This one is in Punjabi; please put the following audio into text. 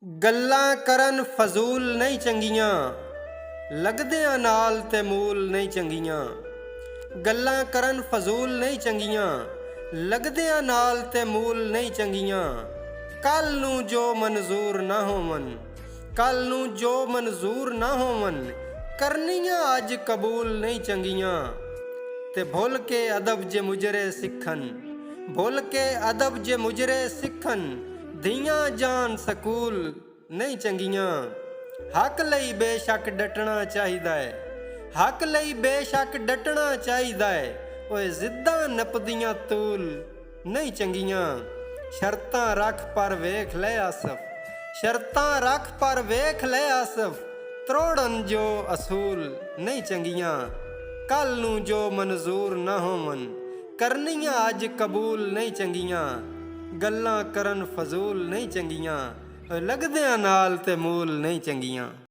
ਗੱਲਾਂ ਕਰਨ ਫਜ਼ੂਲ ਨਹੀਂ ਚੰਗੀਆਂ, ਲੱਗਦਿਆਂ ਨਾਲ ਤੇ ਮੂਲ ਨਹੀਂ ਚੰਗੀਆਂ। ਗੱਲਾਂ ਕਰਨ ਫਜ਼ੂਲ ਨਹੀਂ ਚੰਗੀਆਂ, ਲੱਗਦਿਆਂ ਨਾਲ ਤੇ ਮੂਲ ਨਹੀਂ ਚੰਗੀਆਂ। ਕੱਲ ਨੂੰ ਜੋ ਮਨਜ਼ੂਰ ਨਾ ਹੋਵਨ, ਕੱਲ ਨੂੰ ਜੋ ਮਨਜ਼ੂਰ ਨਾ ਹੋਵਨ, ਕਰਨੀਆਂ ਅੱਜ ਕਬੂਲ ਨਹੀਂ ਚੰਗੀਆਂ। ਤੇ ਭੁੱਲ ਕੇ ਅਦਬ ਜੇ ਮੁਜਰੇ ਸਿੱਖਣ, ਭੁੱਲ ਕੇ ਅਦਬ ਜੇ ਮੁਜਰੇ ਸਿੱਖਣ, ਧੀਆਂ ਜਾਨ ਸਕੂਲ ਨਹੀਂ ਚੰਗੀਆਂ। ਹੱਕ ਲਈ ਬੇਸ਼ੱਕ ਡਟਣਾ ਚਾਹੀਦਾ ਹੈ, ਹੱਕ ਲਈ ਬੇਸ਼ੱਕ ਡਟਣਾ ਚਾਹੀਦਾ ਹੈ। ਓਏ ਜ਼ਿੱਦਾਂ ਨੱਪਦੀਆਂ ਤੂਲ ਨਹੀਂ ਚੰਗੀਆਂ। ਸ਼ਰਤਾਂ ਰੱਖ ਪਰ ਵੇਖ ਲੈ ਆਸਫ, ਸ਼ਰਤਾਂ ਰੱਖ ਪਰ ਵੇਖ ਲੈ ਆਸਫ, ਤਰੋੜਨ ਜੋ ਅਸੂਲ ਨਹੀਂ ਚੰਗੀਆਂ। ਕੱਲ ਨੂੰ ਜੋ ਮਨਜ਼ੂਰ ਨਾ ਹੋਵਨ, ਕਰਨੀਆਂ ਅੱਜ ਕਬੂਲ ਨਹੀਂ ਚੰਗੀਆਂ। ਗੱਲਾਂ ਕਰਨ ਫਜ਼ੂਲ ਨਹੀਂ ਚੰਗੀਆਂ, ਲੱਗਦਿਆਂ ਨਾਲ ਤੇ ਮੂਲ ਨਹੀਂ ਚੰਗੀਆਂ।